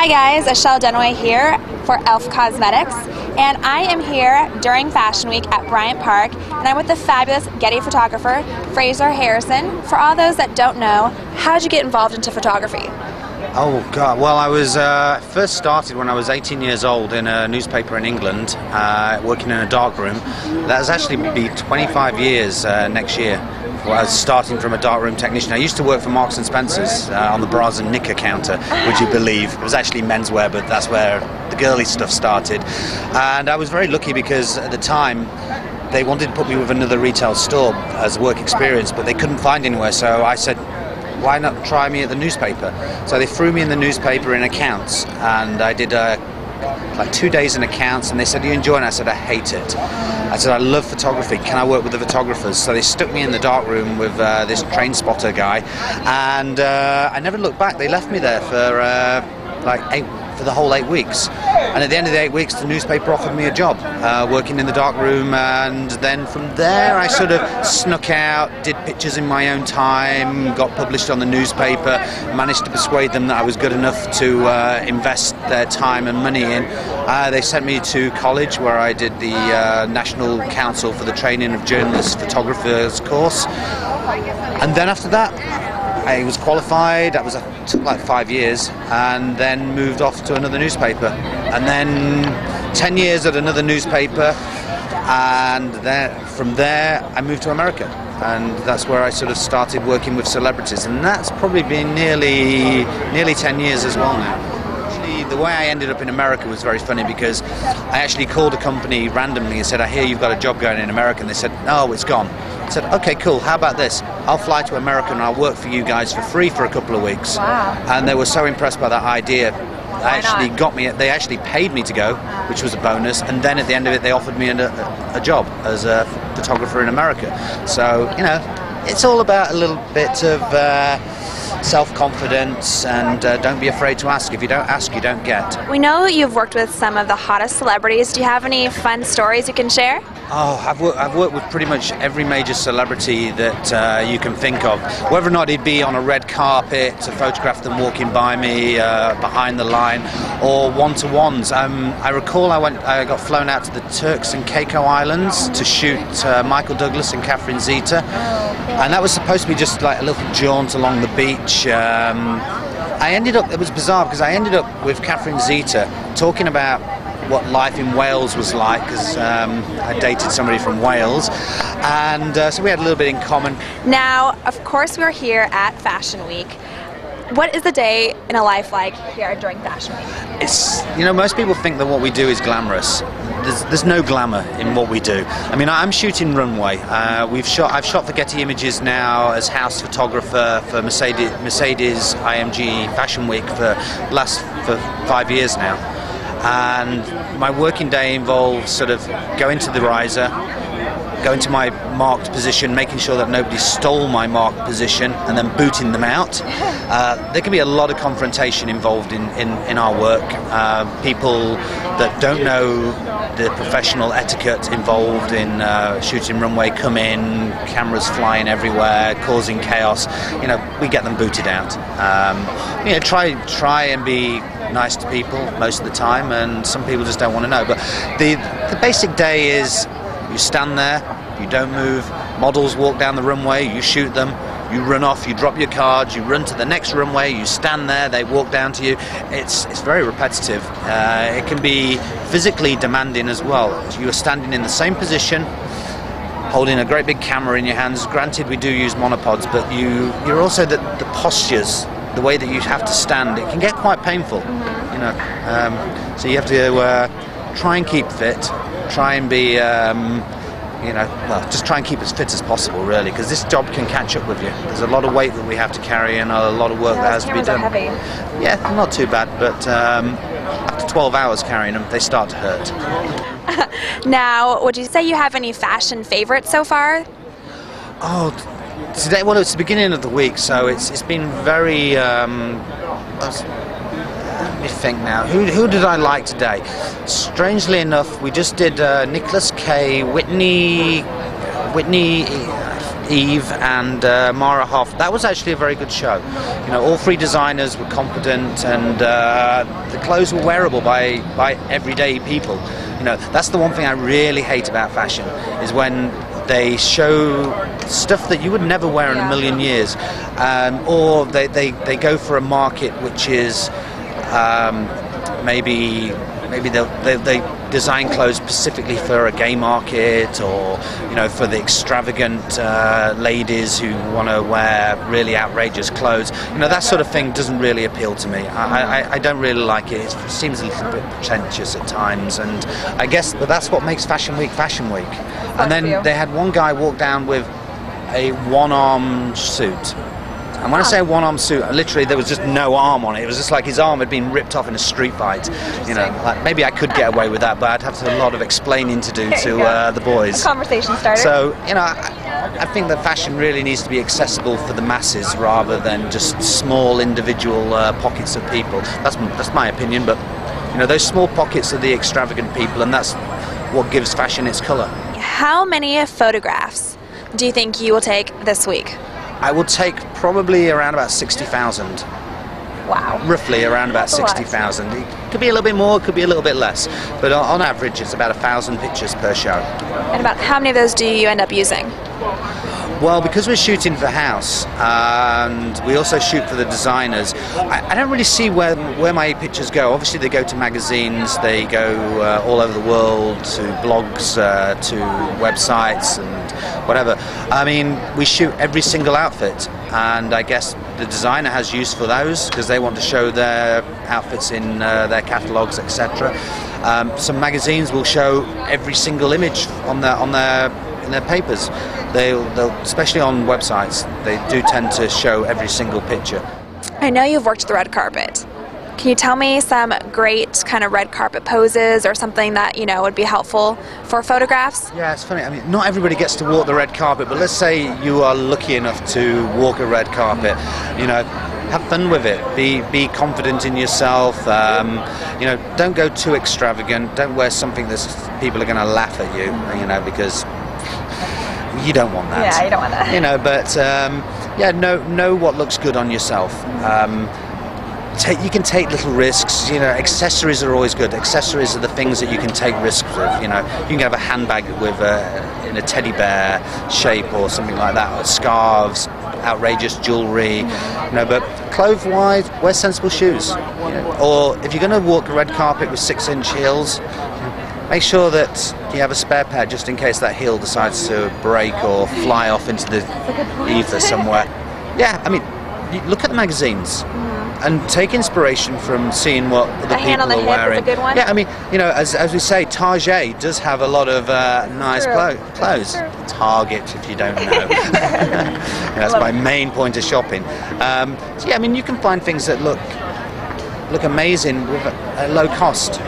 Hi guys, Ashelle Dunaway here for Elf Cosmetics, and I am here during Fashion Week at Bryant Park, and I'm with the fabulous Getty photographer, Frazer Harrison. For all those that don't know, how did you get involved into photography? Oh God, well I was first started when I was 18 years old in a newspaper in England, working in a darkroom. That was actually be 25 years next year. I was starting from a darkroom technician. I used to work for Marks & Spencer's on the bras and knicker counter, would you believe? It was actually menswear, but that's where the girly stuff started. And I was very lucky because at the time they wanted to put me with another retail store as a work experience, but they couldn't find anywhere, so I said, why not try me at the newspaper? So they threw me in the newspaper in accounts, and I did like 2 days in accounts, and they said, "Do you enjoy it?" And I said, "I hate it." I said, "I love photography. Can I work with the photographers?" So they stuck me in the dark room with this train spotter guy, and I never looked back. They left me there for for the whole 8 weeks, and at the end of the 8 weeks the newspaper offered me a job working in the dark room, and then from there I sort of snuck out, did pictures in my own time, got published on the newspaper, managed to persuade them that I was good enough to invest their time and money in. They sent me to college where I did the National Council for the Training of Journalists Photographers course, and then after that I was qualified. That took like 5 years, and then moved off to another newspaper, and then 10 years at another newspaper, and then from there I moved to America, and that's where I sort of started working with celebrities, and that's probably been nearly 10 years as well now. The way I ended up in America was very funny, because I actually called a company randomly and said, "I hear you've got a job going in America," and they said, "No, it's gone." I said, "Okay, cool, how about this? I'll fly to America and I'll work for you guys for free for a couple of weeks." Wow. And they were so impressed by that idea. They actually paid me to go, which was a bonus, and then at the end of it they offered me a job as a photographer in America. So, you know, it's all about a little bit of self-confidence, and don't be afraid to ask. If you don't ask, you don't get. We know you've worked with some of the hottest celebrities. Do you have any fun stories you can share? Oh, I've worked with pretty much every major celebrity that you can think of. Whether or not he'd be on a red carpet to photograph them walking by me behind the line, or one-to-ones. I recall I got flown out to the Turks and Caicos Islands to shoot Michael Douglas and Catherine Zeta, and that was supposed to be just like a little jaunt along the beach. It was bizarre because I ended up with Catherine Zeta talking about what life in Wales was like, because I dated somebody from Wales, and so we had a little bit in common. Now, of course, we're here at Fashion Week. What is the day in a life like here during Fashion Week? It's, you know, most people think that what we do is glamorous. There's no glamour in what we do. I mean, I'm shooting runway. I've shot for Getty Images now as house photographer for Mercedes IMG Fashion Week for 5 years now. And my working day involves sort of going to the riser, going to my marked position, making sure that nobody stole my marked position, and then booting them out. There can be a lot of confrontation involved in our work. People that don't know the professional etiquette involved in shooting runway come in, cameras flying everywhere, causing chaos. You know, we get them booted out. You know, try and be nice to people most of the time, and some people just don't want to know. But the basic day is you stand there, you don't move, models walk down the runway, you shoot them, you run off, you drop your cards, you run to the next runway, you stand there, they walk down to you. It's very repetitive. It can be physically demanding as well. You are standing in the same position, holding a great big camera in your hands. Granted, we do use monopods, but you're also the postures, the way that you have to stand, it can get quite painful, you know. So you have to try and keep fit, try and be, you know, well, just try and keep as fit as possible, really, because this job can catch up with you. There's a lot of weight that we have to carry and a lot of work that has to be done. Heavy. Yeah, not too bad, but after 12 hours carrying them, they start to hurt. Now, would you say you have any fashion favorites so far? Oh, today, well, it's the beginning of the week, so it's been very, let me think now, who did I like today? Strangely enough, we just did Nicholas K, Whitney, Eve and Mara Hoff. That was actually a very good show. You know, all three designers were competent, and the clothes were wearable by everyday people. You know, that's the one thing I really hate about fashion, is when they show stuff that you would never wear in a million years, or they go for a market which is maybe they design clothes specifically for a gay market, or you know, for the extravagant ladies who want to wear really outrageous clothes. You know, that sort of thing doesn't really appeal to me. I don't really like it. It seems a little bit pretentious at times, and I guess that's what makes Fashion Week Fashion Week. And then they had one guy walk down with a one-arm suit. And when I say one-arm suit, literally there was just no arm on it. It was just like his arm had been ripped off in a street fight. You know, like maybe I could get away with that, but I'd have a lot of explaining to do to the boys. A conversation starter. So, you know, I think that fashion really needs to be accessible for the masses rather than just small individual pockets of people. That's my opinion, but you know, those small pockets are the extravagant people, and that's what gives fashion its colour. How many photographs do you think you will take this week? I will take probably around about 60,000. Wow. Roughly around about 60,000. It could be a little bit more, it could be a little bit less, but on average it's about 1,000 pictures per show. And about how many of those do you end up using? Well, because we're shooting for house and we also shoot for the designers, I don't really see where my pictures go. Obviously they go to magazines, they go all over the world, to blogs, to websites and whatever. I mean, we shoot every single outfit, and I guess the designer has use for those because they want to show their outfits in their catalogues, etc. Some magazines will show every single image in their papers. They'll, especially on websites, they do tend to show every single picture. I know you've worked the red carpet. Can you tell me some great kind of red carpet poses or something that, you know, would be helpful for photographs? Yeah, it's funny. I mean, not everybody gets to walk the red carpet, but let's say you are lucky enough to walk a red carpet. You know, have fun with it. Be confident in yourself. You know, don't go too extravagant. Don't wear something that people are going to laugh at you. You know, because you don't want that. Yeah, you don't want that. You know, but yeah, know what looks good on yourself. You can take little risks. You know, accessories are always good. Accessories are the things that you can take risks with. You know, you can have a handbag with in a teddy bear shape or something like that, or scarves, outrageous jewellery. You know, but clothes-wise, wear sensible shoes. You know, or if you're going to walk a red carpet with 6-inch heels, make sure that you have a spare pair just in case that heel decides to break or fly off into the ether somewhere. Yeah, I mean, look at the magazines and take inspiration from seeing what other people are wearing. Is a good one. Yeah, I mean, you know, as we say, Target does have a lot of nice clothes. Target, if you don't know. That's my main point of shopping. So yeah, I mean, you can find things that look amazing with a low cost.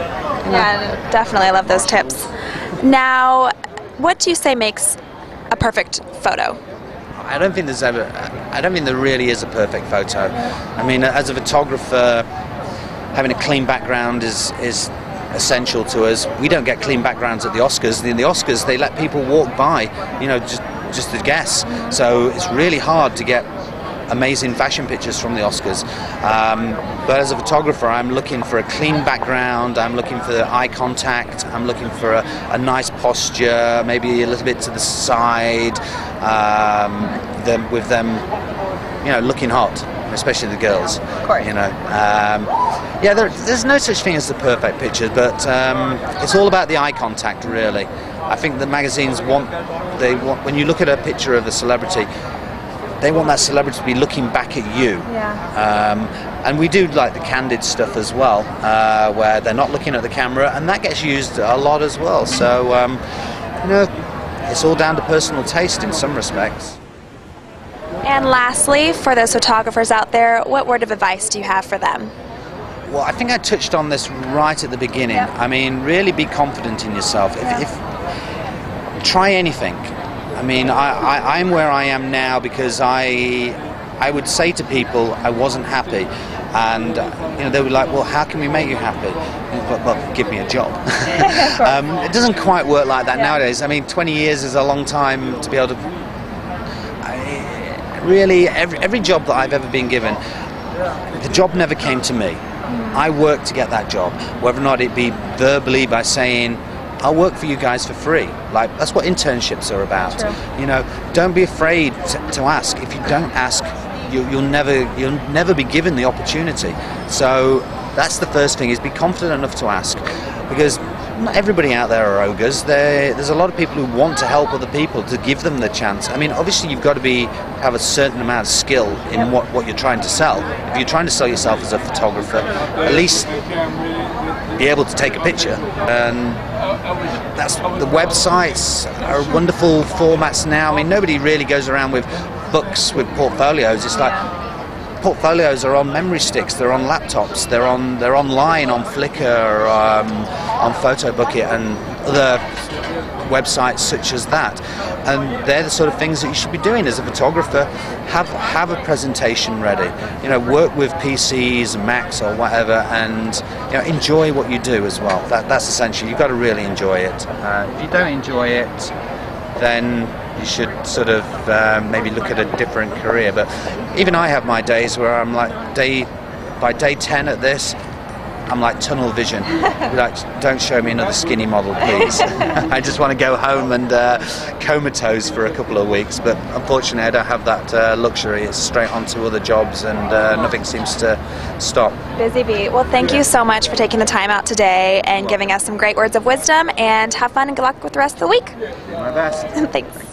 Yeah, definitely. I love those tips. Now, what do you say makes a perfect photo? I don't think there really is a perfect photo. I mean, as a photographer, having a clean background is essential to us. We don't get clean backgrounds at the Oscars. In the Oscars, they let people walk by, you know, just to guess. So it's really hard to get amazing fashion pictures from the Oscars. But as a photographer, I'm looking for a clean background, I'm looking for eye contact, I'm looking for a nice posture, maybe a little bit to the side, with them, you know, looking hot, especially the girls. Of course. You know, yeah, there's no such thing as the perfect picture, but it's all about the eye contact, really. I think the magazines want when you look at a picture of a celebrity, they want that celebrity to be looking back at you. Yeah. And we do like the candid stuff as well, where they're not looking at the camera, and that gets used a lot as well. So, you know, it's all down to personal taste in some respects. And lastly, for those photographers out there, what word of advice do you have for them? Well, I think I touched on this right at the beginning. Yep. I mean, really be confident in yourself. If try anything. I mean, I'm where I am now because I would say to people I wasn't happy, and you know, they were like, well, how can we make you happy? Well, give me a job. It doesn't quite work like that nowadays. I mean, 20 years is a long time to be able to really, every job that I've ever been given, the job never came to me. I worked to get that job, whether or not it be verbally by saying, I'll work for you guys for free. Like, that's what internships are about. True. You know, don't be afraid to ask. If you don't ask, you'll never be given the opportunity. So that's the first thing, is be confident enough to ask, because not everybody out there are ogres. There's a lot of people who want to help other people, to give them the chance. I mean, obviously you've got to have a certain amount of skill in what you're trying to sell. If you're trying to sell yourself as a photographer, at least be able to take a picture. And that's, the websites are wonderful formats now. I mean, nobody really goes around with books with portfolios. It's like, portfolios are on memory sticks, they're on laptops, they're online on Flickr, on PhotoBucket and other websites such as that. And they're the sort of things that you should be doing as a photographer. Have a presentation ready. You know, work with PCs, Macs or whatever, and you know, enjoy what you do as well. That's essential. You've got to really enjoy it. If you don't enjoy it, then you should sort of maybe look at a different career. But even I have my days where I'm like, by day 10 at this, I'm like tunnel vision. Like, don't show me another skinny model, please. I just want to go home and comatose for a couple of weeks. But unfortunately, I don't have that luxury. It's straight on to other jobs, and nothing seems to stop. Busy bee. Well, thank you so much for taking the time out today and giving us some great words of wisdom, and have fun and good luck with the rest of the week. My best. Thanks.